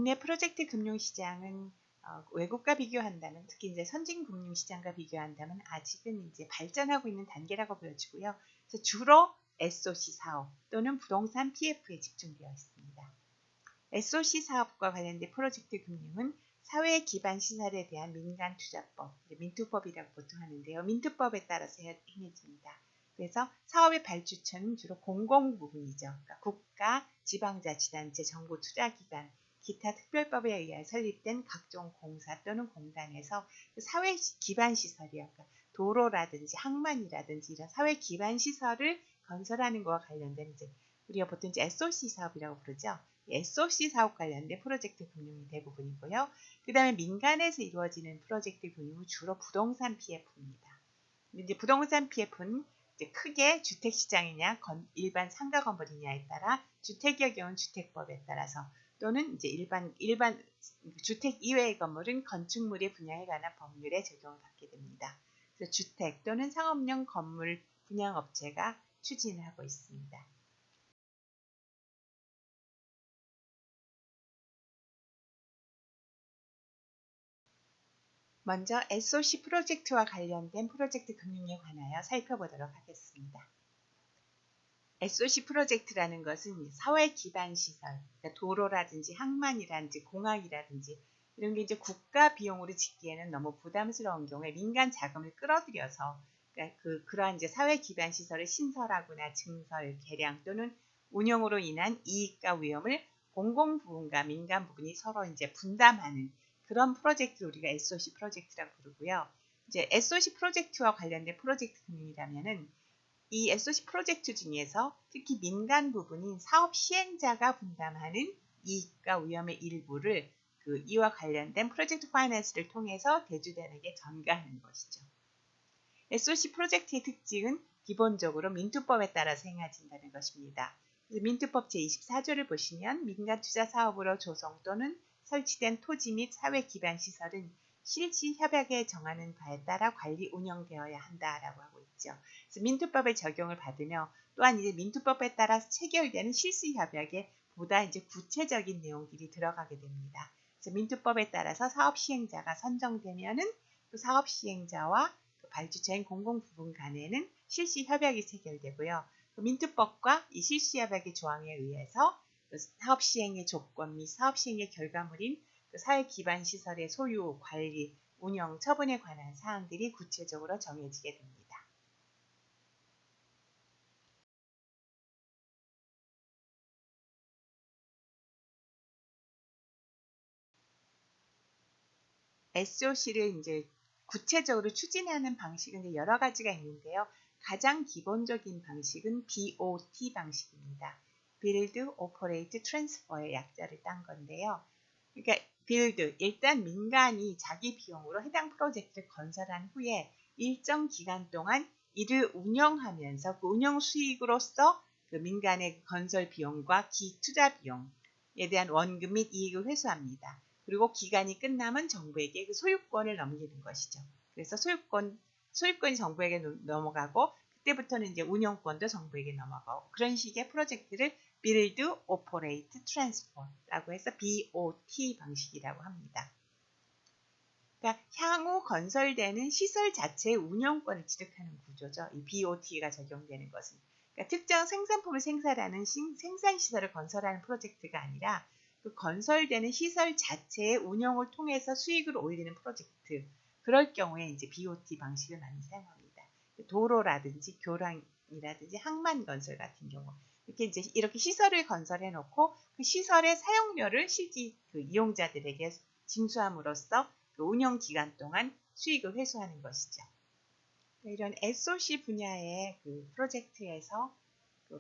국내 프로젝트 금융시장은 외국과 비교한다면, 특히 이제 선진 금융시장과 비교한다면 아직은 이제 발전하고 있는 단계라고 보여지고요. 그래서 주로 SOC 사업 또는 부동산 PF에 집중되어 있습니다. SOC 사업과 관련된 프로젝트 금융은 사회 기반 시설에 대한 민간 투자법, 민투법이라고 보통 하는데요. 민투법에 따라서 행해집니다. 그래서 사업의 발주처는 주로 공공 부분이죠. 그러니까 국가, 지방자치단체, 정부 투자기관, 기타 특별법에 의하여 설립된 각종 공사 또는 공단에서 사회 기반 시설이요. 그러니까 도로라든지 항만이라든지 이런 사회 기반 시설을 건설하는 것과 관련된 이제 우리가 보통 이제 SOC 사업이라고 부르죠. SOC 사업 관련된 프로젝트 금융이 대부분이고요. 그 다음에 민간에서 이루어지는 프로젝트 금융은 주로 부동산 PF입니다. 이제 부동산 PF는 이제 크게 주택시장이냐 일반 상가 건물이냐에 따라 주택의 경우는 주택법에 따라서 또는 이제 일반 주택 이외의 건물은 건축물의 분야에 관한 법률에 적용을 받게 됩니다. 그래서 주택 또는 상업용 건물 분양업체가 추진하고 있습니다. 먼저 SOC 프로젝트와 관련된 프로젝트 금융에 관하여 살펴보도록 하겠습니다. SOC 프로젝트라는 것은 사회 기반 시설, 그러니까 도로라든지 항만이라든지 공항이라든지 이런 게 이제 국가 비용으로 짓기에는 너무 부담스러운 경우에 민간 자금을 끌어들여서 그러니까 그러한 이제 사회 기반 시설을 신설하거나 증설, 개량 또는 운영으로 인한 이익과 위험을 공공 부분과 민간 부분이 서로 이제 분담하는 그런 프로젝트를 우리가 SOC 프로젝트라고 부르고요. 이제 SOC 프로젝트와 관련된 프로젝트 금융이라면은 이 SOC 프로젝트 중에서 특히 민간 부분인 사업 시행자가 분담하는 이익과 위험의 일부를 이와 관련된 프로젝트 파이낸스를 통해서 대주단에게 전가하는 것이죠. SOC 프로젝트의 특징은 기본적으로 민투법에 따라서 행해진다는 것입니다. 그래서 민투법 제24조를 보시면 민간 투자 사업으로 조성 또는 설치된 토지 및 사회 기반 시설은 실시 협약에 정하는 바에 따라 관리 운영되어야 한다라고 하고 있죠. 그래서 민투법의 적용을 받으며 또한 이제 민투법에 따라 체결되는 실시 협약에 보다 이제 구체적인 내용들이 들어가게 됩니다. 그래서 민투법에 따라서 사업 시행자가 선정되면은 그 사업 시행자와 발주처인 공공 부분 간에는 실시 협약이 체결되고요. 민투법과 이 실시 협약의 조항에 의해서 사업 시행의 조건 및 사업 시행의 결과물인 사회 기반 시설의 소유, 관리, 운영, 처분에 관한 사항들이 구체적으로 정해지게 됩니다. SOC를 이제 구체적으로 추진하는 방식은 여러 가지가 있는데요. 가장 기본적인 방식은 BOT 방식입니다. Build, Operate, Transfer의 약자를 딴 건데요. 그러니까 build, 일단 민간이 자기 비용으로 해당 프로젝트를 건설한 후에 일정 기간 동안 이를 운영하면서 그 운영 수익으로서 그 민간의 건설 비용과 기투자 비용에 대한 원금 및 이익을 회수합니다. 그리고 기간이 끝나면 정부에게 그 소유권을 넘기는 것이죠. 그래서 소유권이 정부에게 넘어가고 그때부터는 이제 운영권도 정부에게 넘어가고 그런 식의 프로젝트를 Build, Operate, Transfer라고 해서 BOT 방식이라고 합니다. 그러니까 향후 건설되는 시설 자체의 운영권을 취득하는 구조죠. 이 BOT가 적용되는 것은. 그러니까 특정 생산품을 생산하는 생산시설을 건설하는 프로젝트가 아니라 그 건설되는 시설 자체의 운영을 통해서 수익을 올리는 프로젝트. 그럴 경우에 이제 BOT 방식을 많이 사용합니다. 도로라든지 교량이라든지 항만 건설 같은 경우. 이렇게 시설을 건설해 놓고 그 시설의 사용료를 실제 그 이용자들에게 징수함으로써 그 운영 기간 동안 수익을 회수하는 것이죠. 이런 SOC 분야의 그 프로젝트에서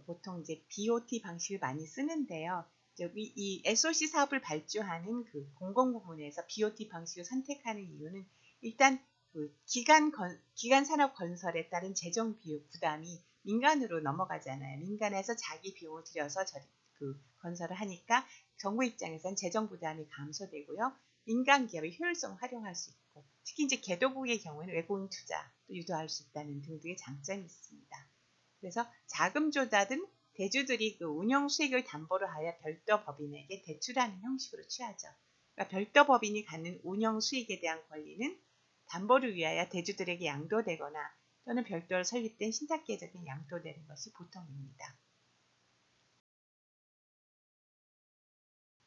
보통 이제 BOT 방식을 많이 쓰는데요. 여기 이 SOC 사업을 발주하는 그 공공 부문에서 BOT 방식을 선택하는 이유는 일단 그 기간 산업 건설에 따른 재정 부담이 민간으로 넘어가잖아요. 민간에서 자기 비용을 들여서 그 건설을 하니까 정부 입장에서는 재정 부담이 감소되고요. 민간 기업의 효율성을 활용할 수 있고 특히 이제 개도국의 경우에는 외국인 투자도 유도할 수 있다는 등등의 장점이 있습니다. 그래서 자금 조달은 대주들이 그 운영 수익을 담보로 하여 별도 법인에게 대출하는 형식으로 취하죠. 그러니까 별도 법인이 갖는 운영 수익에 대한 권리는 담보를 위하여 대주들에게 양도되거나 또는 별도로 설립된 신탁계적인 양도되는 것이 보통입니다.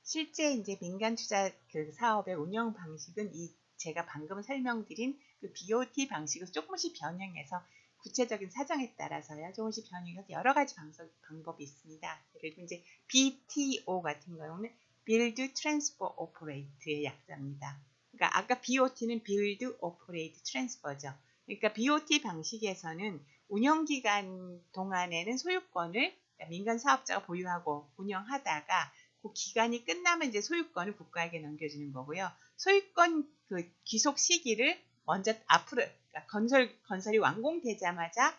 실제 이제 민간 투자 그 사업의 운영 방식은 제가 방금 설명드린 그 BOT 방식을 조금씩 변형해서 구체적인 사정에 따라서요 조금씩 변형해서 여러 가지 방법이 있습니다. 예를 들면 이제 BTO 같은 경우는 Build, Transfer, Operate의 약자입니다. 그러니까 아까 BOT는 Build, Operate, Transfer죠. 그러니까 BOT 방식에서는 운영기간 동안에는 소유권을 민간 사업자가 보유하고 운영하다가 그 기간이 끝나면 이제 소유권을 국가에게 넘겨주는 거고요. 소유권 그 귀속 시기를 먼저 앞으로 그러니까 건설이 완공되자마자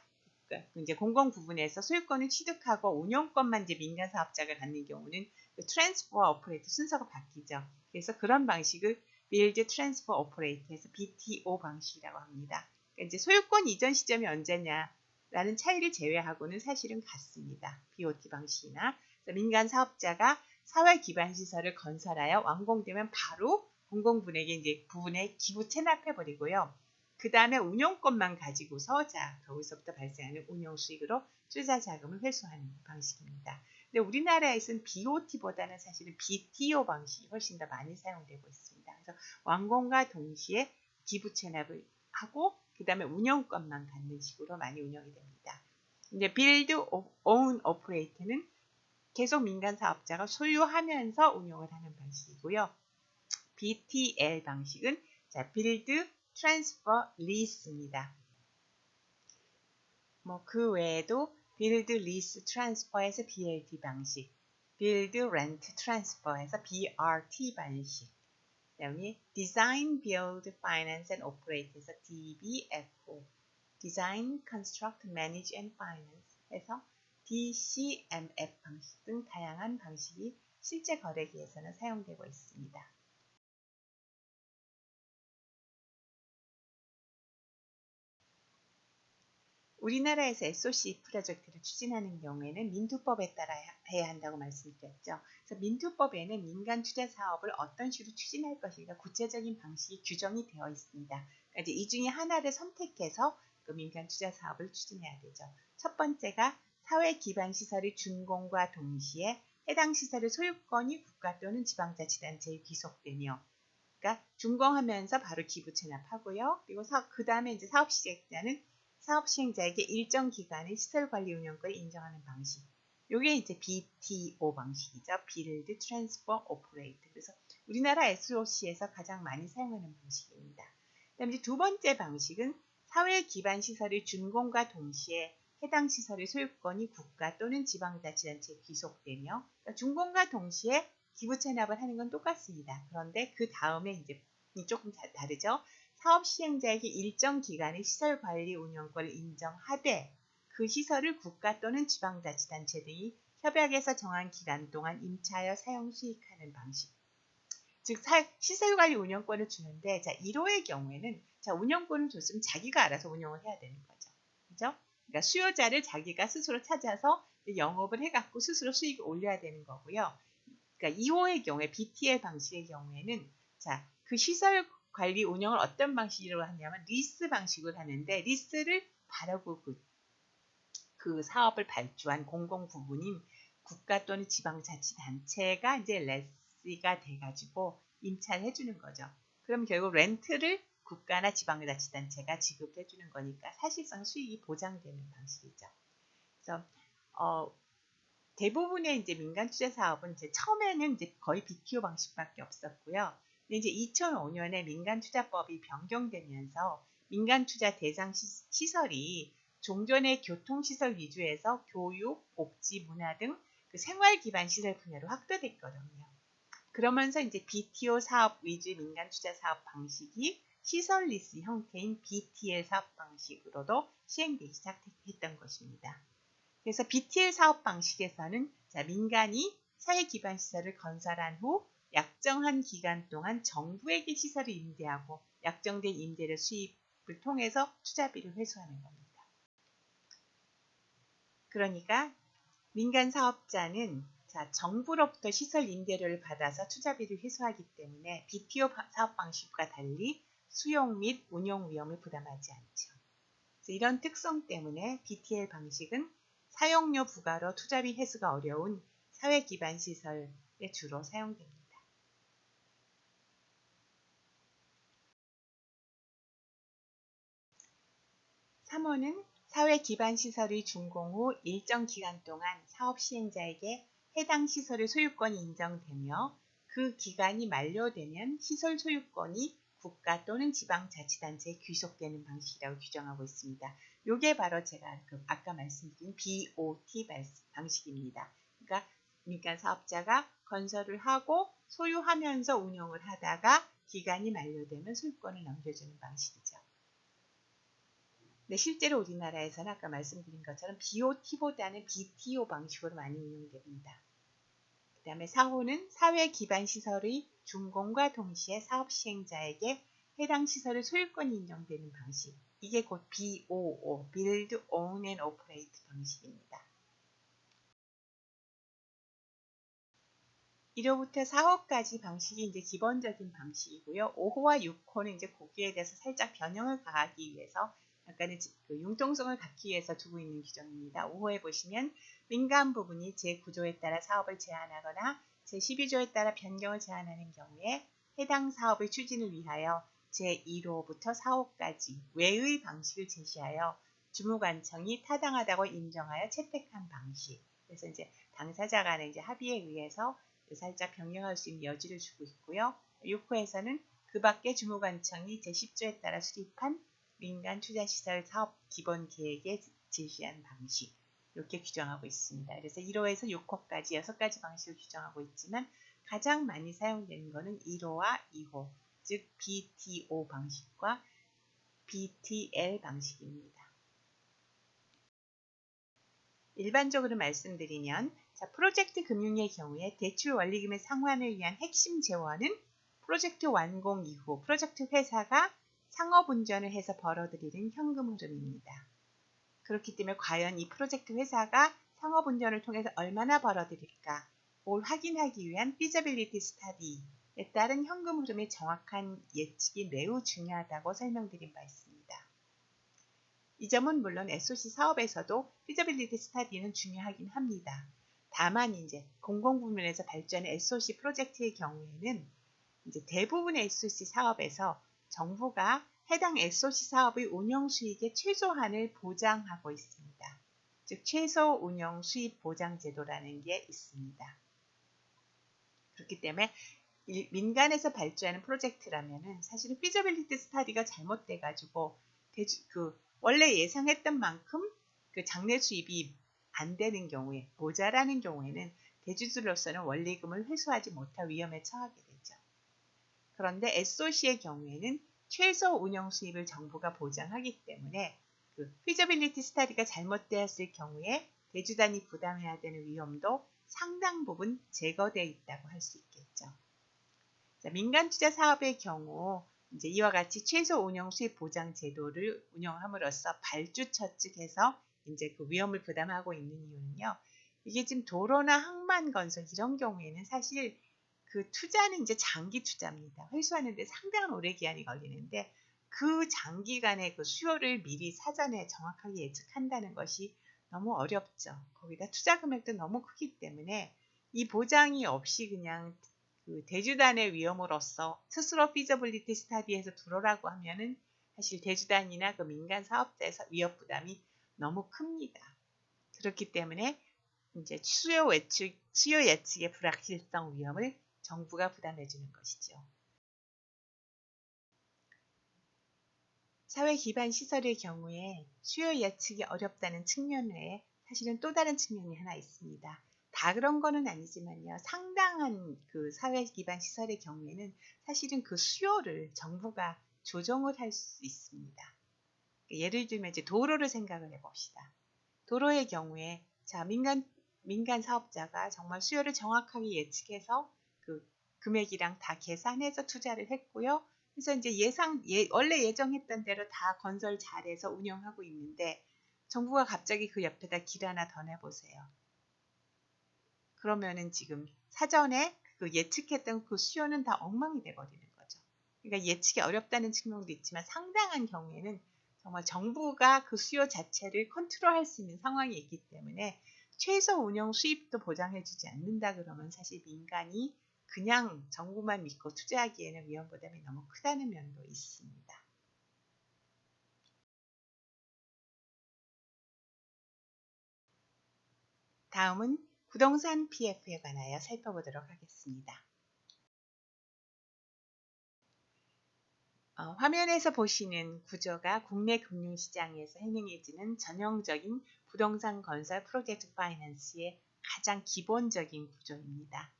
이제 공공 부분에서 소유권을 취득하고 운영권만 이제 민간 사업자가 갖는 경우는 그 트랜스퍼 오퍼레이트 순서가 바뀌죠. 그래서 그런 방식을 빌드 트랜스퍼 오퍼레이트에서 BTO 방식이라고 합니다. 그러니까 이제 소유권 이전 시점이 언제냐라는 차이를 제외하고는 사실은 같습니다. BOT 방식이나 민간 사업자가 사회 기반 시설을 건설하여 완공되면 바로 공공부문에게 부분에 기부 체납해 버리고요. 그 다음에 운영권만 가지고서 거기서부터 발생하는 운영 수익으로 투자 자금을 회수하는 방식입니다. 근데 우리나라에서는 BOT보다는 사실은 BTO 방식이 훨씬 더 많이 사용되고 있습니다. 그래서 완공과 동시에 기부 체납을 하고 그 다음에 운영권만 갖는 식으로 많이 운영이 됩니다. 이제 Build, Own, Operate는 계속 민간 사업자가 소유하면서 운영을 하는 방식이고요. BTL 방식은 Build, Transfer, Lease입니다. 그 외에도 Build, Lease, Transfer에서 BLT 방식, Build, Rent, Transfer에서 BRT 방식, 그다음에 Design, Build, Finance and Operate에서 DBFO, Design, Construct, Manage and Finance에서 DCMF 방식 등 다양한 방식이 실제 거래기에서는 사용되고 있습니다. 우리나라에서 SOC 프로젝트를 추진하는 경우에는 민투법에 따라 해야 한다고 말씀드렸죠. 그래서 민투법에는 민간 투자 사업을 어떤 식으로 추진할 것인가 구체적인 방식이 규정이 되어 있습니다. 그러니까 이제 이 중에 하나를 선택해서 그 민간 투자 사업을 추진해야 되죠. 첫 번째가 사회 기반 시설의 준공과 동시에 해당 시설의 소유권이 국가 또는 지방자치단체에 귀속되며, 그러니까 준공하면서 바로 기부 체납하고요. 그리고 그 다음에 이제 사업 시행자에게 일정 기간의 시설 관리 운영권을 인정하는 방식. 이게 이제 BTO 방식이죠. Build, Transfer, Operate. 그래서 우리나라 SOC에서 가장 많이 사용하는 방식입니다. 그다음에 두 번째 방식은 사회 기반 시설의 준공과 동시에 해당 시설의 소유권이 국가 또는 지방자치단체에 귀속되며, 그러니까 준공과 동시에 기부 체납을 하는 건 똑같습니다. 그런데 그 다음에 이제 조금 다르죠. 사업 시행자에게 일정 기간의 시설 관리 운영권을 인정하되 그 시설을 국가 또는 지방자치단체 등이 협약에서 정한 기간 동안 임차하여 사용 수익하는 방식. 즉 시설 관리 운영권을 주는데 1호의 경우에는 운영권을 줬으면 자기가 알아서 운영을 해야 되는 거죠. 그죠? 그러니까 수요자를 자기가 스스로 찾아서 영업을 해갖고 스스로 수익을 올려야 되는 거고요. 그러니까 2호의 경우에 BTL 방식의 경우에는 그 시설 관리 운영을 어떤 방식으로 하냐면 리스 방식으로 하는데, 리스를 바라고 그 사업을 발주한 공공 부문인 국가 또는 지방자치단체가 이제 레스가 돼가지고 임차를 해주는 거죠. 그럼 결국 렌트를 국가나 지방자치단체가 지급해주는 거니까 사실상 수익이 보장되는 방식이죠. 그래서 대부분의 이제 민간 투자 사업은 이제 처음에는 이제 거의 BTO 방식밖에 없었고요. 근데 이제 2005년에 민간 투자법이 변경되면서 민간 투자 대상 시설이 종전의 교통시설 위주에서 교육, 복지, 문화 등 그 생활 기반 시설 분야로 확대됐거든요. 그러면서 이제 BTO 사업 위주 민간 투자 사업 방식이 시설 리스 형태인 BTL 사업 방식으로도 시행되기 시작했던 것입니다. 그래서 BTL 사업 방식에서는 민간이 사회 기반 시설을 건설한 후 약정한 기간 동안 정부에게 시설을 임대하고 약정된 임대료 수입을 통해서 투자비를 회수하는 겁니다. 그러니까 민간 사업자는 정부로부터 시설 임대료를 받아서 투자비를 회수하기 때문에 BTO 사업 방식과 달리 수용 및 운용 위험을 부담하지 않죠. 이런 특성 때문에 BTL 방식은 사용료 부과로 투자비 회수가 어려운 사회 기반 시설에 주로 사용됩니다. 3호는 사회 기반 시설의 준공 후 일정 기간 동안 사업 시행자에게 해당 시설의 소유권이 인정되며 그 기간이 만료되면 시설 소유권이 국가 또는 지방자치단체에 귀속되는 방식이라고 규정하고 있습니다. 이게 바로 제가 아까 말씀드린 BOT 방식입니다. 그러니까 민간 사업자가 건설을 하고 소유하면서 운영을 하다가 기간이 만료되면 소유권을 넘겨주는 방식이죠. 네, 실제로 우리나라에서는 아까 말씀드린 것처럼 BOT보다는 BTO 방식으로 많이 운영됩니다. 그 다음에 4호는 사회 기반 시설의 준공과 동시에 사업 시행자에게 해당 시설의 소유권이 인정되는 방식. 이게 곧 BOO, Build, Own and Operate 방식입니다. 1호부터 4호까지 방식이 이제 기본적인 방식이고요. 5호와 6호는 이제 거기에 대해서 살짝 변형을 가하기 위해서 약간의 융통성을 갖기 위해서 두고 있는 규정입니다. 5호에 보시면 민간 부분이 제9조에 따라 사업을 제한하거나 제12조에 따라 변경을 제한하는 경우에 해당 사업의 추진을 위하여 제1호부터 4호까지 외의 방식을 제시하여 주무관청이 타당하다고 인정하여 채택한 방식. 그래서 이제 당사자 간의 이제 합의에 의해서 살짝 변경할 수 있는 여지를 주고 있고요. 6호에서는 그 밖에 주무관청이 제10조에 따라 수립한 민간 투자시설 사업 기본 계획에 제시한 방식 이렇게 규정하고 있습니다. 그래서 1호에서 6호까지 6가지 방식을 규정하고 있지만 가장 많이 사용되는 것은 1호와 2호 즉 BTO 방식과 BTL 방식입니다. 일반적으로 말씀드리면 프로젝트 금융의 경우에 대출 원리금의 상환을 위한 핵심 재원은 프로젝트 완공 이후 프로젝트 회사가 상업운전을 해서 벌어들이는 현금 흐름입니다. 그렇기 때문에 과연 이 프로젝트 회사가 상업운전을 통해서 얼마나 벌어들일까 를 확인하기 위한 feasibility study에 따른 현금 흐름의 정확한 예측이 매우 중요하다고 설명드린 바 있습니다. 이 점은 물론 SOC 사업에서도 feasibility study는 중요하긴 합니다. 다만 이제 공공부문에서 발전한 SOC 프로젝트의 경우에는 이제 대부분의 SOC 사업에서 정부가 해당 SOC 사업의 운영 수익의 최소한을 보장하고 있습니다. 즉 최소 운영 수익 보장 제도라는 게 있습니다. 그렇기 때문에 민간에서 발주하는 프로젝트라면은 사실은 feasibility study가 잘못돼 가지고 원래 예상했던 만큼 그 장래 수입이 안 되는 경우에 모자라는 경우에는 대주주로서는 원리금을 회수하지 못할 위험에 처하게 되죠. 그런데 SOC의 경우에는 최소 운영 수입을 정부가 보장하기 때문에 그 feasibility study가 잘못되었을 경우에 대주단이 부담해야 되는 위험도 상당 부분 제거되어 있다고 할 수 있겠죠. 자, 민간 투자 사업의 경우 이제 이와 같이 최소 운영 수입 보장 제도를 운영함으로써 발주처 측에서 이제 그 위험을 부담하고 있는 이유는요. 이게 지금 도로나 항만 건설 이런 경우에는 사실 그 투자는 이제 장기 투자입니다. 회수하는데 상당한 오래 기한이 걸리는데 그 장기간의 그 수요를 미리 사전에 정확하게 예측한다는 것이 너무 어렵죠. 거기다 투자 금액도 너무 크기 때문에 이 보장이 없이 그냥 그 대주단의 위험으로서 스스로 feasibility study에서 들어오라고 하면은 사실 대주단이나 그 민간 사업자의 위협 부담이 너무 큽니다. 그렇기 때문에 이제 수요 예측의 불확실성 위험을 정부가 부담해 주는 것이죠. 사회 기반 시설의 경우에 수요 예측이 어렵다는 측면 외에 사실은 또 다른 측면이 하나 있습니다. 다 그런 거는 아니지만요. 상당한 그 사회 기반 시설의 경우에는 사실은 그 수요를 정부가 조정을 할 수 있습니다. 예를 들면 이제 도로를 생각을 해봅시다. 도로의 경우에 민간 사업자가 정말 수요를 정확하게 예측해서 그 금액이랑 다 계산해서 투자를 했고요. 그래서 이제 원래 예정했던 대로 다 건설 잘해서 운영하고 있는데 정부가 갑자기 그 옆에다 길 하나 더 내보세요. 그러면은 지금 사전에 그 예측했던 그 수요는 다 엉망이 돼버리는 거죠. 그러니까 예측이 어렵다는 측면도 있지만 상당한 경우에는 정말 정부가 그 수요 자체를 컨트롤할 수 있는 상황이 있기 때문에 최소 운영 수입도 보장해주지 않는다 그러면 사실 민간이 그냥 정부만 믿고 투자하기에는 위험 부담이 너무 크다는 면도 있습니다. 다음은 부동산 PF에 관하여 살펴보도록 하겠습니다. 화면에서 보시는 구조가 국내 금융시장에서 행해지는 전형적인 부동산 건설 프로젝트 파이낸스의 가장 기본적인 구조입니다.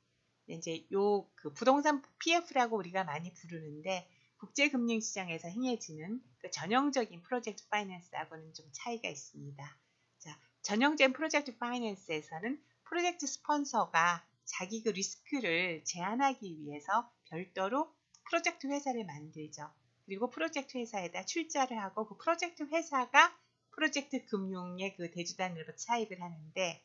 이제 그 부동산 PF라고 우리가 많이 부르는데 국제금융시장에서 행해지는 그 전형적인 프로젝트 파이낸스하고는 좀 차이가 있습니다. 자, 전형적인 프로젝트 파이낸스에서는 프로젝트 스폰서가 자기 그 리스크를 제한하기 위해서 별도로 프로젝트 회사를 만들죠. 그리고 프로젝트 회사에다 출자를 하고 그 프로젝트 회사가 프로젝트 금융의 그 대주단으로 차입을 하는데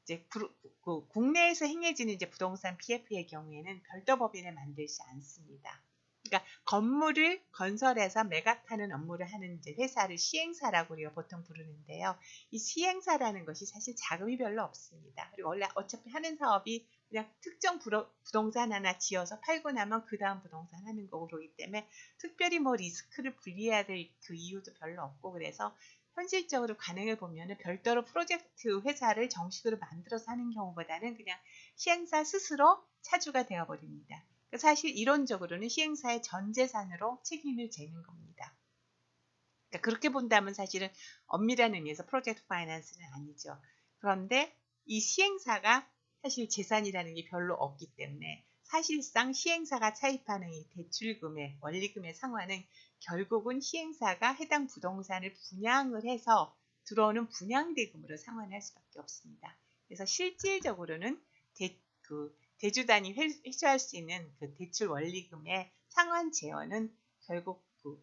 이제 그 국내에서 행해지는 이제 부동산 PF의 경우에는 별도 법인을 만들지 않습니다. 그러니까 건물을 건설해서 매각하는 업무를 하는 이제 회사를 시행사라고 우리가 보통 부르는데요. 이 시행사라는 것이 사실 자금이 별로 없습니다. 그리고 원래 어차피 하는 사업이 그냥 특정 부동산 하나 지어서 팔고 나면 그 다음 부동산 하는 거고 그러기 때문에 특별히 뭐 리스크를 분리해야 될 그 이유도 별로 없고 그래서 현실적으로 가능해 보면은 별도로 프로젝트 회사를 정식으로 만들어서 하는 경우보다는 그냥 시행사 스스로 차주가 되어버립니다. 사실 이론적으로는 시행사의 전 재산으로 책임을 지는 겁니다. 그러니까 그렇게 본다면 사실은 엄밀한 의미에서 프로젝트 파이낸스는 아니죠. 그런데 이 시행사가 사실 재산이라는 게 별로 없기 때문에 사실상 시행사가 차입하는 이 대출금의 원리금의 상환은 결국은 시행사가 해당 부동산을 분양을 해서 들어오는 분양대금으로 상환할 수밖에 없습니다. 그래서 실질적으로는 대주단이 회수할 수 있는 그 대출 원리금의 상환 재원은 결국 그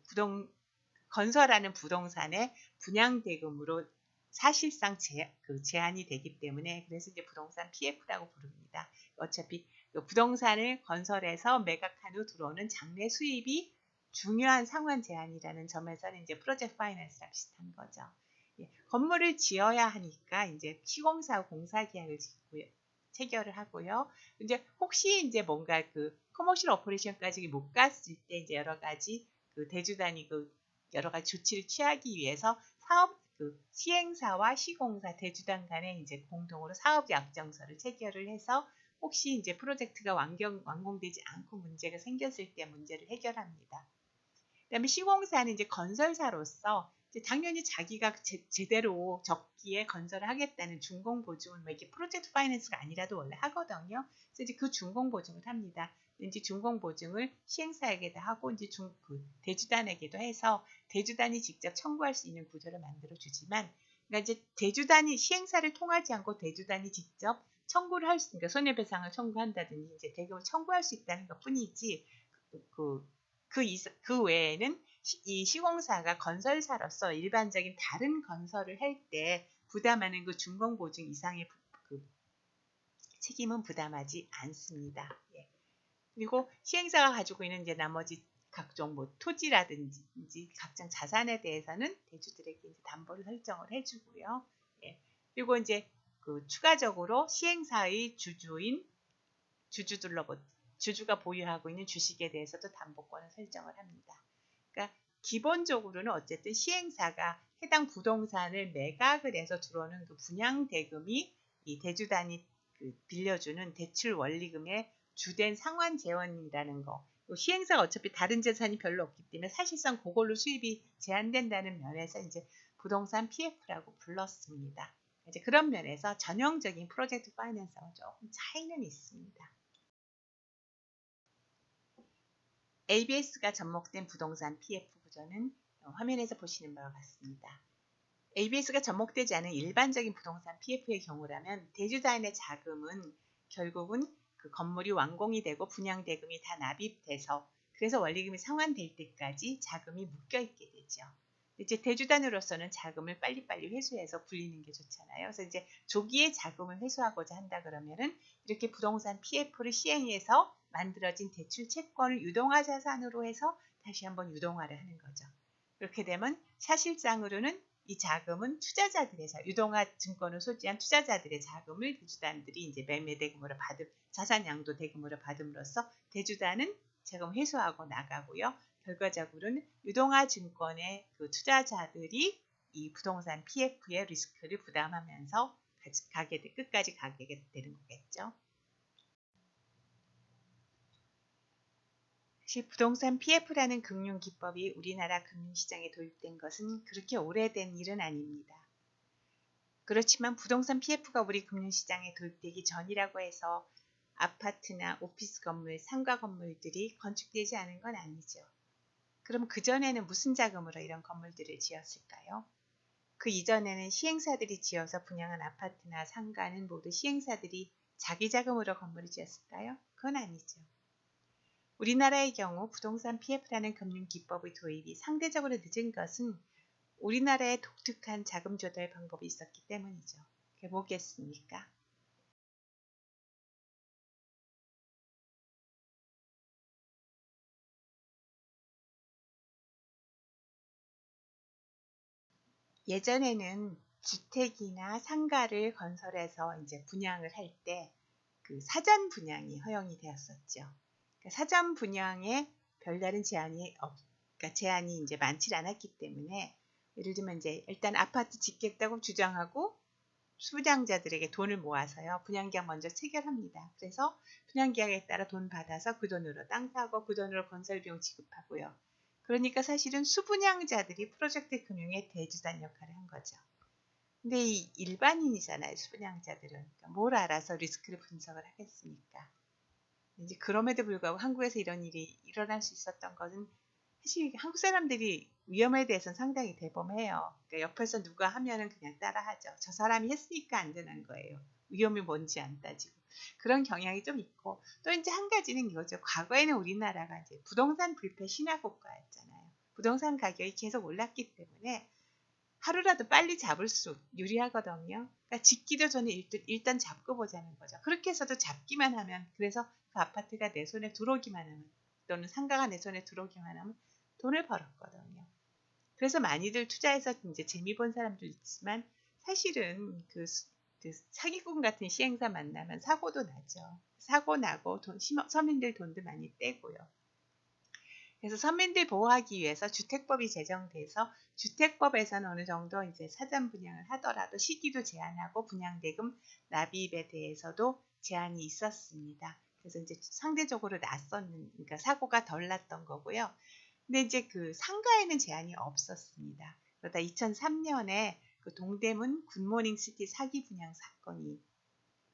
건설하는 부동산의 분양대금으로 사실상 제한이 되기 때문에 그래서 이제 부동산 PF라고 부릅니다. 어차피 그 부동산을 건설해서 매각한 후 들어오는 장래 수입이 중요한 상환 제한이라는 점에서는 이제 프로젝트 파이낸스랑 비슷한 거죠. 예, 건물을 지어야 하니까 이제 시공사 공사 계약을 체결을 하고요. 이제 혹시 이제 뭔가 그 커머셜 오퍼레이션까지 못 갔을 때 이제 여러 가지 그 대주단이 그 여러 가지 조치를 취하기 위해서 사업 그 시행사와 시공사 대주단 간에 이제 공동으로 사업 약정서를 체결을 해서 혹시 이제 프로젝트가 완공되지 않고 문제가 생겼을 때 문제를 해결합니다. 그다음에 시공사는 이제 건설사로서 이제 당연히 자기가 제대로 적기에 건설을 하겠다는 준공 보증을 뭐 이렇게 프로젝트 파이낸스가 아니라도 원래 하거든요. 그래서 이제 그 준공 보증을 합니다. 이제 준공 보증을 시행사에게도 하고 이제 그 대주단에게도 해서 대주단이 직접 청구할 수 있는 구조를 만들어 주지만, 그러니까 이제 대주단이 시행사를 통하지 않고 대주단이 직접 청구를 할 수, 그러니까 손해배상을 청구한다든지 이제 대금을 청구할 수 있다는 것뿐이지 그 외에는 이 시공사가 건설사로서 일반적인 다른 건설을 할 때 부담하는 그 준공보증 이상의 그 책임은 부담하지 않습니다. 예. 그리고 시행사가 가지고 있는 이제 나머지 각종 뭐 토지라든지 각종 자산에 대해서는 대주들에게 이제 담보를 설정을 해주고요. 예. 그리고 이제 그 추가적으로 시행사의 주주가 보유하고 있는 주식에 대해서도 담보권을 설정을 합니다. 그러니까 기본적으로는 어쨌든 시행사가 해당 부동산을 매각을 해서 들어오는 그 분양 대금이 이 대주단이 그 빌려주는 대출 원리금의 주된 상환 재원이라는 거. 시행사가 어차피 다른 재산이 별로 없기 때문에 사실상 그걸로 수입이 제한된다는 면에서 이제 부동산 PF라고 불렀습니다. 이제 그런 면에서 전형적인 프로젝트 파이낸스하고 조금 차이는 있습니다. ABS가 접목된 부동산 PF 구조는 화면에서 보시는 바와 같습니다. ABS가 접목되지 않은 일반적인 부동산 PF의 경우라면 대주단의 자금은 결국은 그 건물이 완공이 되고 분양대금이 다 납입돼서 그래서 원리금이 상환될 때까지 자금이 묶여있게 되죠. 이제 대주단으로서는 자금을 빨리빨리 회수해서 굴리는 게 좋잖아요. 그래서 이제 조기에 자금을 회수하고자 한다 그러면은 이렇게 부동산 PF를 시행해서 만들어진 대출 채권을 유동화 자산으로 해서 다시 한번 유동화를 하는 거죠. 그렇게 되면 사실상으로는 이 자금은 투자자들의 유동화 증권을 소지한 투자자들의 자금을 대주단들이 이제 매매 대금으로 자산 양도 대금으로 받음으로써 대주단은 자금 회수하고 나가고요. 결과적으로는 유동화 증권의 그 투자자들이 이 부동산 PF의 리스크를 부담하면서 끝까지 가게 되는 거겠죠. 사실 부동산 PF라는 금융기법이 우리나라 금융시장에 도입된 것은 그렇게 오래된 일은 아닙니다. 그렇지만 부동산 PF가 우리 금융시장에 도입되기 전이라고 해서 아파트나 오피스 건물, 상가 건물들이 건축되지 않은 건 아니죠. 그럼 그전에는 무슨 자금으로 이런 건물들을 지었을까요? 그 이전에는 시행사들이 지어서 분양한 아파트나 상가는 모두 시행사들이 자기 자금으로 건물을 지었을까요? 그건 아니죠. 우리나라의 경우 부동산 PF라는 금융기법의 도입이 상대적으로 늦은 것은 우리나라의 독특한 자금 조달 방법이 있었기 때문이죠. 그게 뭐겠습니까? 예전에는 주택이나 상가를 건설해서 이제 분양을 할 때 그 사전 분양이 허용이 되었었죠. 그러니까 사전 분양에 별다른 그러니까 제한이 이제 많지 않았기 때문에 예를 들면 이제 일단 아파트 짓겠다고 주장하고 수분양자들에게 돈을 모아서요. 분양계약 먼저 체결합니다. 그래서 분양계약에 따라 돈 받아서 그 돈으로 땅 사고 그 돈으로 건설비용 지급하고요. 그러니까 사실은 수분양자들이 프로젝트 금융의 대주단 역할을 한 거죠. 근데 이 일반인이잖아요. 수분양자들은. 그러니까 뭘 알아서 리스크를 분석을 하겠습니까? 이제 그럼에도 불구하고 한국에서 이런 일이 일어날 수 있었던 것은 사실 한국 사람들이 위험에 대해서는 상당히 대범해요. 그러니까 옆에서 누가 하면은 그냥 따라하죠. 저 사람이 했으니까 안전한 거예요. 위험이 뭔지 안 따지고. 그런 경향이 좀 있고 또 이제 한 가지는 이거죠. 과거에는 우리나라가 이제 부동산 불패 신화국가였잖아요. 부동산 가격이 계속 올랐기 때문에 하루라도 빨리 잡을수록 유리하거든요. 그러니까 짓기도 전에 일단 잡고 보자는 거죠. 그렇게 해서도 잡기만 하면 그래서 그 아파트가 내 손에 들어오기만 하면 또는 상가가 내 손에 들어오기만 하면 돈을 벌었거든요. 그래서 많이들 투자해서 이제 재미 본 사람도 있지만 사실은 그 사기꾼 같은 시행사 만나면 사고도 나죠. 사고 나고 서민들 돈도 많이 떼고요. 그래서 서민들 보호하기 위해서 주택법이 제정돼서 주택법에서는 어느 정도 이제 사전 분양을 하더라도 시기도 제한하고 분양대금 납입에 대해서도 제한이 있었습니다. 그래서 이제 상대적으로 그러니까 사고가 덜 났던 거고요. 근데 이제 그 상가에는 제한이 없었습니다. 그러다 2003년에 그 동대문 굿모닝 시티 사기 분양 사건이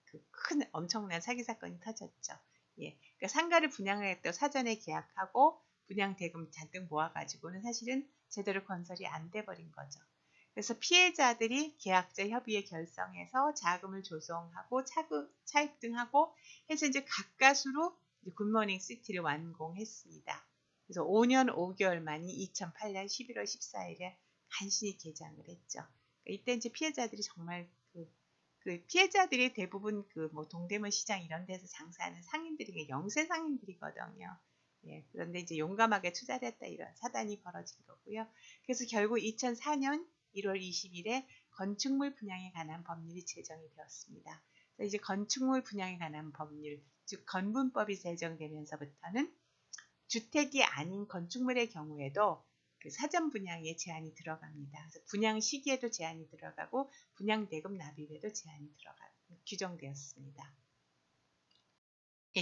그 큰 엄청난 사기 사건이 터졌죠. 예, 그러니까 상가를 분양을 했던 사전에 계약하고 분양 대금 잔뜩 모아가지고는 사실은 제대로 건설이 안 돼버린 거죠. 그래서 피해자들이 계약자 협의회 결성해서 자금을 조성하고 차입 등하고 해서 이제 가까스로 굿모닝 시티를 완공했습니다. 그래서 5년 5개월 만이 2008년 11월 14일에 간신히 개장을 했죠. 그러니까 이때 이제 피해자들이 정말 그 피해자들이 대부분 그 뭐 동대문 시장 이런 데서 장사하는 상인들이 영세 상인들이거든요. 예, 그런데 이제 용감하게 투자를 했다 이런 사단이 벌어진 거고요. 그래서 결국 2004년 1월 20일에 건축물 분양에 관한 법률이 제정이 되었습니다. 그래서 이제 건축물 분양에 관한 법률, 즉 건분법이 제정되면서부터는 주택이 아닌 건축물의 경우에도 그 사전 분양에 제한이 들어갑니다. 그래서 분양 시기에도 제한이 들어가고 분양 대금 납입에도 제한이 규정되었습니다.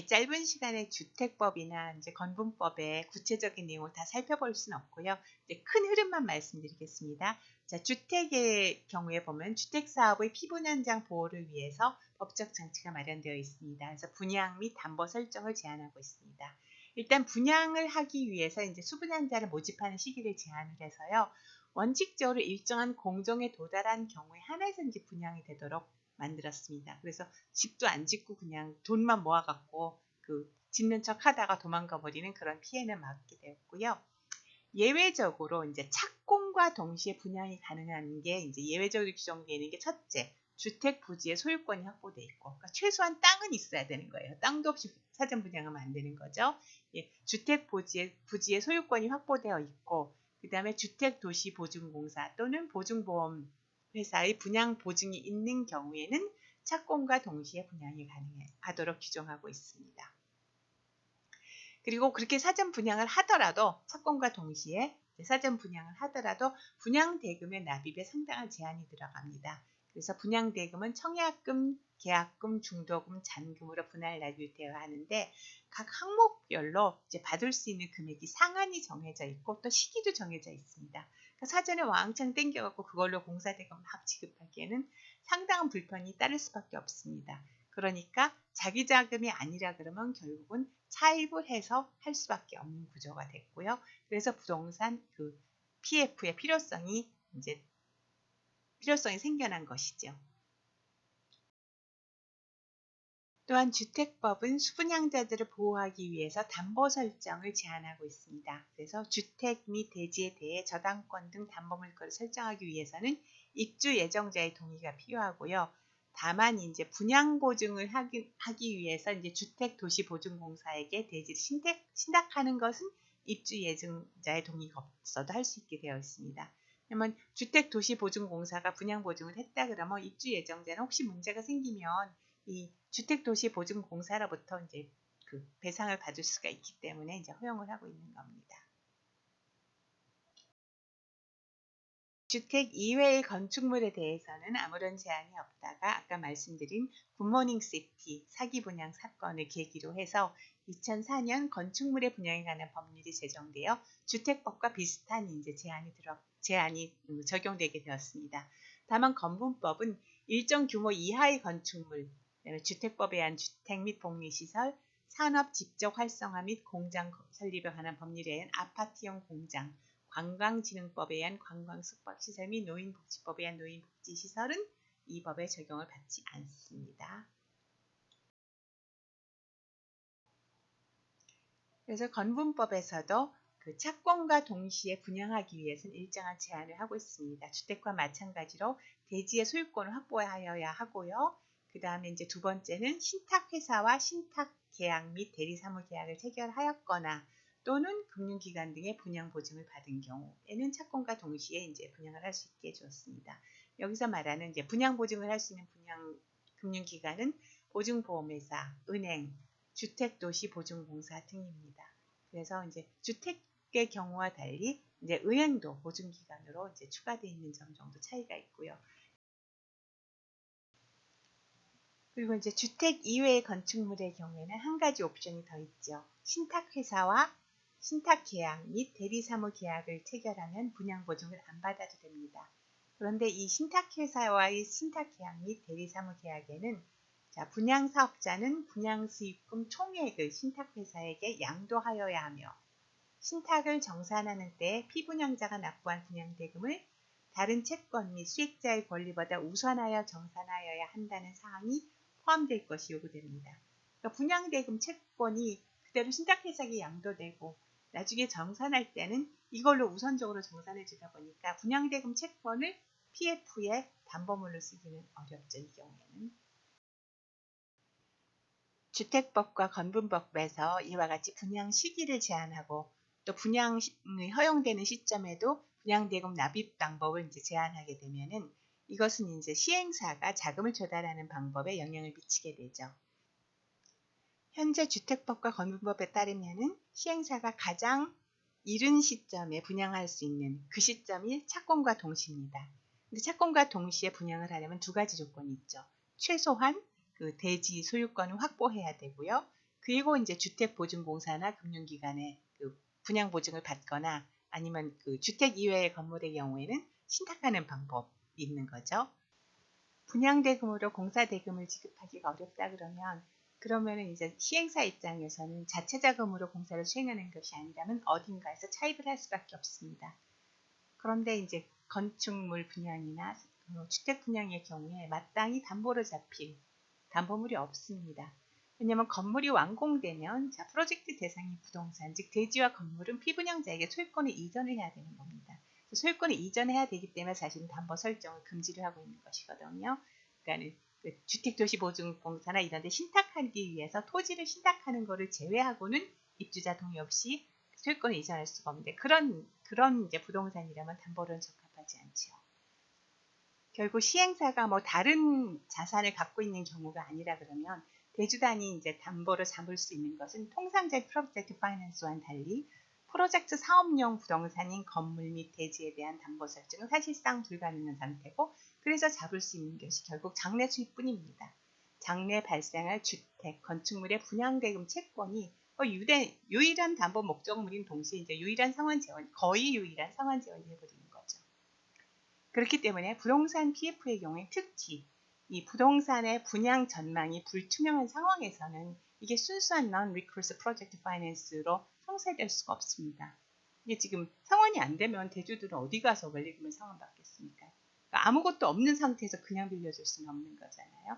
짧은 시간에 주택법이나 이제 건분법의 구체적인 내용을 다 살펴볼 수는 없고요. 이제 큰 흐름만 말씀드리겠습니다. 자, 주택의 경우에 보면 주택사업의 피분 현장 보호를 위해서 법적 장치가 마련되어 있습니다. 그래서 분양 및 담보 설정을 제한하고 있습니다. 일단 분양을 하기 위해서 이제 수분양자를 모집하는 시기를 제한을 해서요. 원칙적으로 일정한 공정에 도달한 경우에 한해서 이제 분양이 되도록 만들었습니다. 그래서 집도 안 짓고 그냥 돈만 모아갖고 그 짓는 척 하다가 도망가 버리는 그런 피해는 막게 되었고요. 예외적으로 이제 착공과 동시에 분양이 가능한 게 이제 예외적으로 규정되는 게 첫째, 주택 부지의 소유권이 확보돼 있고, 그러니까 최소한 땅은 있어야 되는 거예요. 땅도 없이 사전 분양하면 안 되는 거죠. 예, 주택 부지의 소유권이 확보되어 있고, 그 다음에 주택도시보증공사 또는 보증보험 회사의 분양 보증이 있는 경우에는 착공과 동시에 분양이 가능하도록 규정하고 있습니다. 그리고 그렇게 사전 분양을 하더라도 착공과 동시에 사전 분양을 하더라도 분양 대금의 납입에 상당한 제한이 들어갑니다. 그래서 분양 대금은 청약금, 계약금, 중도금, 잔금으로 분할 납입되어야 하는데 각 항목별로 이제 받을 수 있는 금액이 상한이 정해져 있고 또 시기도 정해져 있습니다. 그러니까 사전에 왕창 땡겨갖고 그걸로 공사 대금 막 지급하기에는 상당한 불편이 따를 수밖에 없습니다. 그러니까 자기 자금이 아니라 그러면 결국은 차입을 해서 할 수밖에 없는 구조가 됐고요. 그래서 부동산 그 PF의 필요성이 생겨난 것이죠. 또한 주택법은 수분양자들을 보호하기 위해서 담보 설정을 제한하고 있습니다. 그래서 주택 및 대지에 대해 저당권 등 담보 물건을 설정하기 위해서는 입주 예정자의 동의가 필요하고요. 다만 이제 분양 보증을 하기 위해서 이제 주택도시보증공사에게 대지를 신탁하는 것은 입주 예정자의 동의가 없어도 할 수 있게 되어 있습니다. 그러면 주택도시보증공사가 분양 보증을 했다 그러면 입주 예정자는 혹시 문제가 생기면 이 주택도시보증공사로부터 이제 그 배상을 받을 수가 있기 때문에 이제 허용을 하고 있는 겁니다. 주택 이외의 건축물에 대해서는 아무런 제한이 없다가 아까 말씀드린 굿모닝 시티 사기 분양 사건을 계기로 해서 2004년 건축물의 분양에 관한 법률이 제정되어 주택법과 비슷한 이제 제한이 적용되게 되었습니다. 다만 건분법은 일정 규모 이하의 건축물, 주택법에 의한 주택 및 복리시설, 산업 집적 활성화 및 공장 설립에 관한 법률에 의한 아파트형 공장, 관광진흥법에 의한 관광숙박시설 및 노인복지법에 의한 노인복지시설은 이 법에 적용을 받지 않습니다. 그래서 건분법에서도 그 착공과 동시에 분양하기 위해서는 일정한 제한을 하고 있습니다. 주택과 마찬가지로 대지의 소유권을 확보하여야 하고요. 그 다음에 이제 두 번째는 신탁회사와 신탁계약 및 대리사무계약을 체결하였거나 또는 금융기관 등의 분양 보증을 받은 경우에는 착공과 동시에 이제 분양을 할 수 있게 해주었습니다. 여기서 말하는 이제 분양 보증을 할 수 있는 금융기관은 보증보험회사, 은행, 주택도시보증공사 등입니다. 그래서 이제 주택의 경우와 달리 이제 은행도 보증기관으로 이제 추가되어 있는 점 정도 차이가 있고요. 그리고 이제 주택 이외의 건축물의 경우에는 한 가지 옵션이 더 있죠. 신탁회사와 신탁계약 및 대리사무계약을 체결하면 분양보증을 안 받아도 됩니다. 그런데 이 신탁회사와의 신탁계약 및 대리사무계약에는 분양사업자는 분양수익금 총액을 신탁회사에게 양도하여야 하며 신탁을 정산하는 때 피분양자가 납부한 분양대금을 다른 채권 및 수익자의 권리보다 우선하여 정산하여야 한다는 사항이 포함될 것이 요구됩니다. 그러니까 분양대금 채권이 그대로 신탁회사에게 양도되고 나중에 정산할 때는 이걸로 우선적으로 정산해 주다 보니까 분양대금 채권을 PF의 담보물로 쓰기는 어렵죠. 이 경우에는. 주택법과 건분법에서 이와 같이 분양 시기를 제한하고 또 분양이 허용되는 시점에도 분양대금 납입 방법을 이제 제한하게 되면은 이것은 이제 시행사가 자금을 조달하는 방법에 영향을 미치게 되죠. 현재 주택법과 건분법에 따르면은 시행사가 가장 이른 시점에 분양할 수 있는 그 시점이 착공과 동시입니다. 근데 착공과 동시에 분양을 하려면 두 가지 조건이 있죠. 최소한 그 대지 소유권을 확보해야 되고요. 그리고 이제 주택보증공사나 금융기관의 그 분양 보증을 받거나 아니면 그 주택 이외의 건물의 경우에는 신탁하는 방법이 있는 거죠. 분양대금으로 공사대금을 지급하기가 어렵다 그러면은 이제 시행사 입장에서는 자체자금으로 공사를 수행하는 것이 아니라면 어딘가에서 차입을 할 수밖에 없습니다. 그런데 이제 건축물 분양이나 주택 분양의 경우에 마땅히 담보로 잡힐 담보물이 없습니다. 왜냐하면 건물이 완공되면 프로젝트 대상인 부동산, 즉 대지와 건물은 피분양자에게 소유권을 이전을 해야 되는 겁니다. 소유권을 이전해야 되기 때문에 사실은 담보 설정을 금지를 하고 있는 것이거든요. 그러니까 그 주택도시보증공사나 이런 데 신탁하기 위해서 토지를 신탁하는 거를 제외하고는 입주자 동의 없이 소유권을 이전할 수가 없는데 그런 이제 부동산이라면 담보로는 적합하지 않죠. 결국 시행사가 뭐 다른 자산을 갖고 있는 경우가 아니라 그러면 대주단이 이제 담보를 잡을 수 있는 것은 통상적 프로젝트 파이낸스와는 달리 프로젝트 사업용 부동산인 건물 및 대지에 대한 담보 설정은 사실상 불가능한 상태고 그래서 잡을 수 있는 것이 결국 장래 수익뿐입니다. 장래 발생할 주택, 건축물의 분양대금 채권이 유일한 담보 목적물인 동시에 이제 유일한 상환 재원, 거의 유일한 상환 재원이 해버리는 거죠. 그렇기 때문에 부동산 PF의 경우에 특히 이 부동산의 분양 전망이 불투명한 상황에서는 이게 순수한 Non-Recourse Project Finance로 형성될 수가 없습니다. 이게 지금 상환이 안 되면 대주들은 어디 가서 원리금을 상환받겠습니까? 그러니까 아무것도 없는 상태에서 그냥 빌려줄 수는 없는 거잖아요.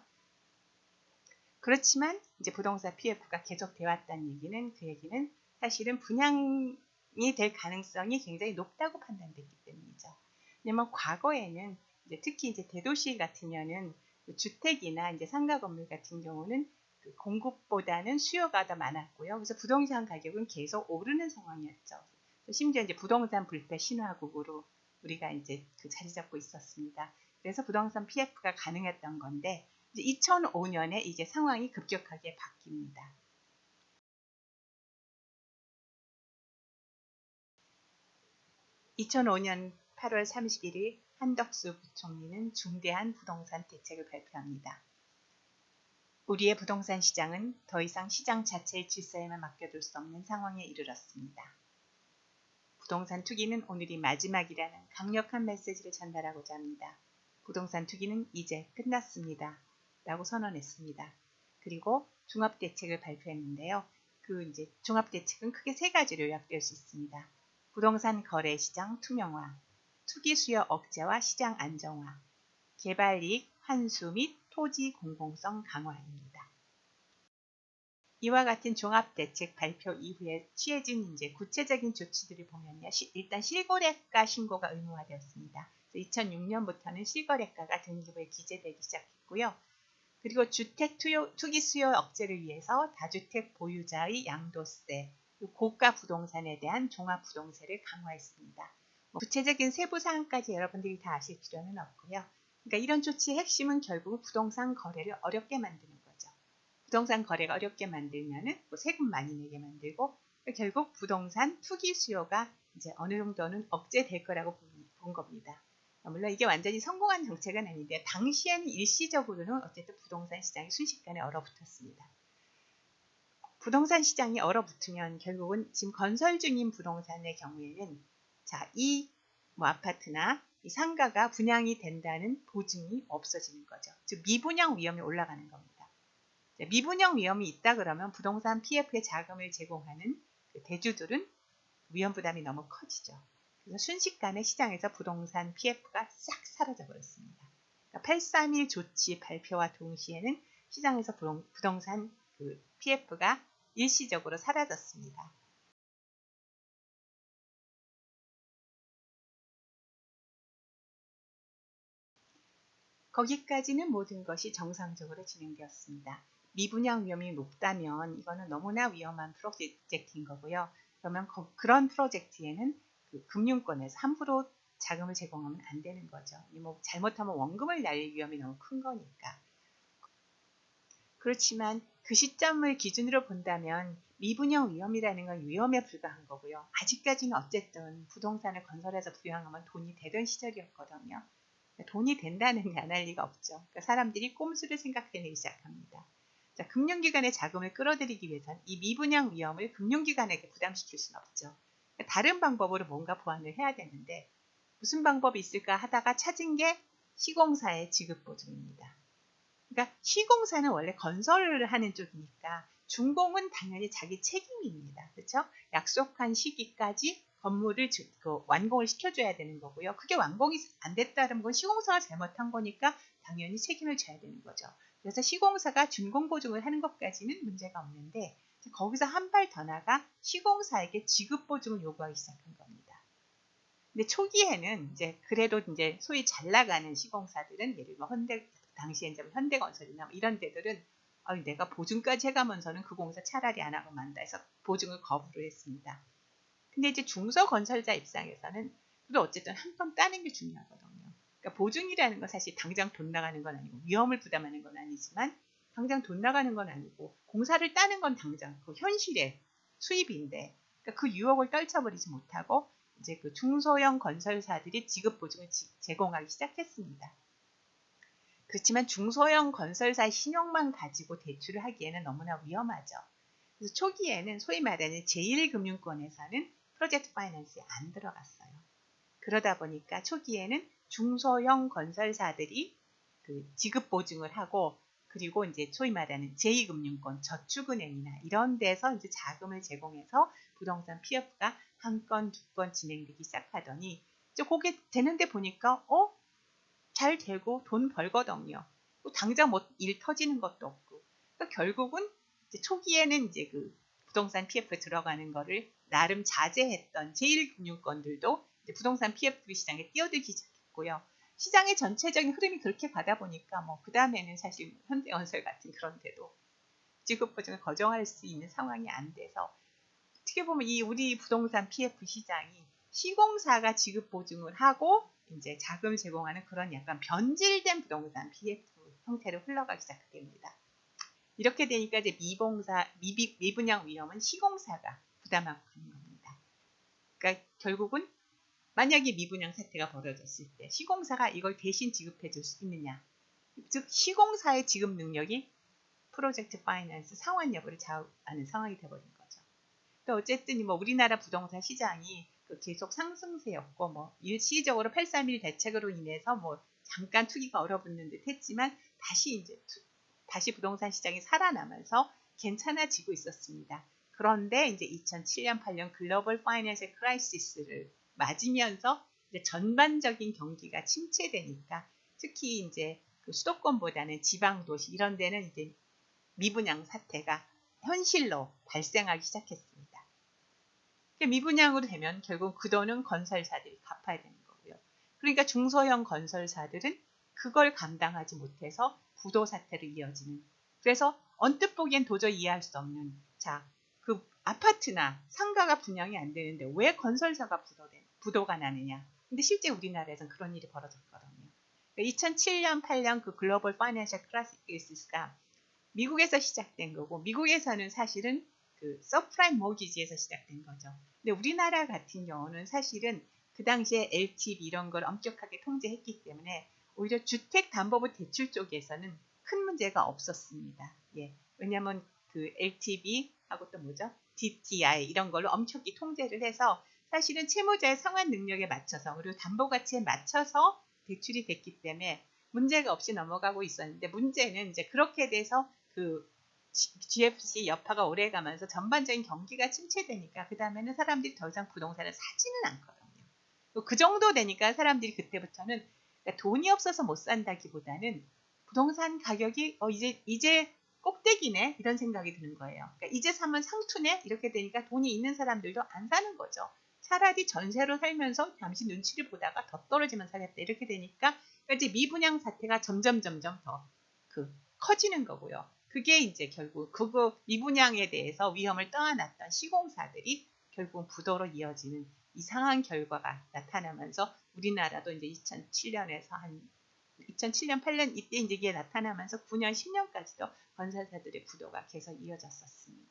그렇지만 이제 부동산 PF가 계속되어 왔다는 얘기는 그 얘기는 사실은 분양이 될 가능성이 굉장히 높다고 판단됐기 때문이죠. 왜냐면 과거에는 이제 특히 이제 대도시 같으면은 주택이나 이제 상가 건물 같은 경우는 그 공급보다는 수요가 더 많았고요. 그래서 부동산 가격은 계속 오르는 상황이었죠. 심지어 이제 부동산 불패 신화국으로 우리가 이제 그 자리 잡고 있었습니다. 그래서 부동산 PF가 가능했던 건데 이제 2005년에 이게 상황이 급격하게 바뀝니다. 2005년 8월 31일 한덕수 부총리는 중대한 부동산 대책을 발표합니다. 우리의 부동산 시장은 더 이상 시장 자체의 질서에만 맡겨둘 수 없는 상황에 이르렀습니다. 부동산 투기는 오늘이 마지막이라는 강력한 메시지를 전달하고자 합니다. 부동산 투기는 이제 끝났습니다. 라고 선언했습니다. 그리고 종합대책을 발표했는데요. 그 이제 종합대책은 크게 세 가지로 요약될 수 있습니다. 부동산 거래 시장 투명화, 투기 수요 억제와 시장 안정화, 개발 이익 환수 및 토지 공공성 강화입니다. 이와 같은 종합대책 발표 이후에 취해진 이제 구체적인 조치들을 보면요. 일단 실거래가 신고가 의무화되었습니다. 2006년부터는 실거래가가 등기부에 기재되기 시작했고요. 그리고 주택 투기 수요 억제를 위해서 다주택 보유자의 양도세, 고가 부동산에 대한 종합부동세를 강화했습니다. 구체적인 세부 사항까지 여러분들이 다 아실 필요는 없고요. 그러니까 이런 조치의 핵심은 결국 부동산 거래를 어렵게 만드는 거죠. 부동산 거래가 어렵게 만들면은 세금 많이 내게 만들고 결국 부동산 투기 수요가 이제 어느 정도는 억제될 거라고 본 겁니다. 물론 이게 완전히 성공한 정책은 아닌데 당시에는 일시적으로는 어쨌든 부동산 시장이 순식간에 얼어붙었습니다. 부동산 시장이 얼어붙으면 결국은 지금 건설 중인 부동산의 경우에는 이 아파트나 이 상가가 분양이 된다는 보증이 없어지는 거죠. 즉 미분양 위험이 올라가는 겁니다. 미분양 위험이 있다 그러면 부동산 PF에 자금을 제공하는 그 대주들은 위험 부담이 너무 커지죠. 그래서 순식간에 시장에서 부동산 PF가 싹 사라져 버렸습니다. 그러니까 831 조치 발표와 동시에는 시장에서 부동산 그 PF가 일시적으로 사라졌습니다. 거기까지는 모든 것이 정상적으로 진행되었습니다. 미분양 위험이 높다면 이거는 너무나 위험한 프로젝트인 거고요. 그러면 그런 프로젝트에는 그 금융권에서 함부로 자금을 제공하면 안 되는 거죠. 잘못하면 원금을 날릴 위험이 너무 큰 거니까. 그렇지만 그 시점을 기준으로 본다면 미분양 위험이라는 건 위험에 불과한 거고요. 아직까지는 어쨌든 부동산을 건설해서 부양하면 돈이 되던 시절이었거든요. 돈이 된다는 게 안 할 리가 없죠. 그러니까 사람들이 꼼수를 생각해내기 시작합니다. 자, 금융기관의 자금을 끌어들이기 위해서는 이 미분양 위험을 금융기관에게 부담시킬 수는 없죠. 그러니까 다른 방법으로 뭔가 보완을 해야 되는데 무슨 방법이 있을까 하다가 찾은 게 시공사의 지급보증입니다. 그러니까 시공사는 원래 건설을 하는 쪽이니까 준공은 당연히 자기 책임입니다. 그렇죠? 약속한 시기까지 건물을 완공을 시켜줘야 되는 거고요. 그게 완공이 안 됐다는 건 시공사가 잘못한 거니까 당연히 책임을 져야 되는 거죠. 그래서 시공사가 준공 보증을 하는 것까지는 문제가 없는데 거기서 한 발 더 나가 시공사에게 지급 보증을 요구하기 시작한 겁니다. 근데 초기에는 이제 그래도 이제 소위 잘 나가는 시공사들은 예를 들어 당시에 이제 현대건설이나 뭐 이런 데들은 내가 보증까지 해가면서는 그 공사 차라리 안 하고 만다 해서 보증을 거부를 했습니다. 근데 이제 중소건설자 입장에서는 그래도 어쨌든 한 번 따는 게 중요하거든요. 그러니까 보증이라는 건 사실 당장 돈 나가는 건 아니고 위험을 부담하는 건 아니지만 당장 돈 나가는 건 아니고 공사를 따는 건 당장 그 현실의 수입인데 그러니까 그 유혹을 떨쳐버리지 못하고 이제 그 중소형 건설사들이 지급 보증을 제공하기 시작했습니다. 그렇지만 중소형 건설사의 신용만 가지고 대출을 하기에는 너무나 위험하죠. 그래서 초기에는 소위 말하는 제1금융권에서는 프로젝트 파이낸스에 안 들어갔어요. 그러다 보니까 초기에는 중소형 건설사들이 그 지급 보증을 하고 그리고 이제 소위 말하는 제2금융권, 저축은행이나 이런 데서 이제 자금을 제공해서 부동산 PF가 한 건, 두 건 진행되기 시작하더니 이제 그게 되는데 보니까 잘 되고 돈 벌거든요. 당장 뭐 일 터지는 것도 없고. 그러니까 결국은 이제 초기에는 이제 그 부동산 PF 들어가는 거를 나름 자제했던 제1금융권들도 이제 부동산 PF 시장에 뛰어들기 시작했고요. 시장의 전체적인 흐름이 그렇게 가다 보니까 뭐 그 다음에는 사실 현대건설 같은 그런 데도 지급 보증을 거정할 수 있는 상황이 안 돼서 어떻게 보면 이 우리 부동산 PF 시장이 시공사가 지급 보증을 하고 이제 자금을 제공하는 그런 약간 변질된 부동산 PF 형태로 흘러가기 시작됩니다. 이렇게 되니까 이제 미분양 위험은 시공사가 부담하고 가는 겁니다. 그러니까 결국은 만약에 미분양 사태가 벌어졌을 때 시공사가 이걸 대신 지급해 줄 수 있느냐. 즉 시공사의 지급 능력이 프로젝트 파이낸스 상환 여부를 좌우하는 상황이 되어버린 거죠. 또 어쨌든 뭐 우리나라 부동산 시장이 계속 상승세였고 뭐 일시적으로 831 대책으로 인해서 뭐 잠깐 투기가 얼어붙는 듯 했지만 다시 부동산 시장이 살아나면서 괜찮아지고 있었습니다. 그런데 이제 2007년 8년 글로벌 파이낸셜 크라이시스를 맞으면서 이제 전반적인 경기가 침체되니까 특히 이제 그 수도권보다는 지방 도시 이런 데는 이제 미분양 사태가 현실로 발생하기 시작했습니다. 미분양으로 되면 결국 그 돈은 건설사들이 갚아야 되는 거고요. 그러니까 중소형 건설사들은 그걸 감당하지 못해서 부도 사태로 이어지는. 그래서 언뜻 보기엔 도저히 이해할 수 없는 그 아파트나 상가가 분양이 안 되는데 왜 건설사가 부도가 나느냐. 근데 실제 우리나라에서는 그런 일이 벌어졌거든요. 2007년 8년 그 글로벌 파이낸셜 크라이시스가 미국에서 시작된 거고 미국에서는 사실은 그 서프라임 모기지에서 시작된 거죠. 근데 우리나라 같은 경우는 사실은 그 당시에 LTV 이런 걸 엄격하게 통제했기 때문에 오히려 주택담보부 대출 쪽에서는 큰 문제가 없었습니다. 예. 왜냐하면 그 LTV하고 또 뭐죠? DTI 이런 걸로 엄격히 통제를 해서 사실은 채무자의 상환 능력에 맞춰서 그리고 담보 가치에 맞춰서 대출이 됐기 때문에 문제가 없이 넘어가고 있었는데 문제는 이제 그렇게 돼서 그 GFC 여파가 오래가면서 전반적인 경기가 침체되니까 그 다음에는 사람들이 더 이상 부동산을 사지는 않거든요. 그 정도 되니까 사람들이 그때부터는 그러니까 돈이 없어서 못 산다기보다는 부동산 가격이 이제 꼭대기네 이런 생각이 드는 거예요. 그러니까 이제 사면 상투네 이렇게 되니까 돈이 있는 사람들도 안 사는 거죠. 차라리 전세로 살면서 잠시 눈치를 보다가 더 떨어지면 사겠다 이렇게 되니까 이제 미분양 사태가 점점 더 커지는 거고요. 그게 이제 결국 그거 미분양에 대해서 위험을 떠안았던 시공사들이 결국 부도로 이어지는 이상한 결과가 나타나면서 우리나라도 이제 2007년에서 한 2007년 8년 이때 이제 이게 나타나면서 9년 10년까지도 건설사들의 부도가 계속 이어졌었습니다.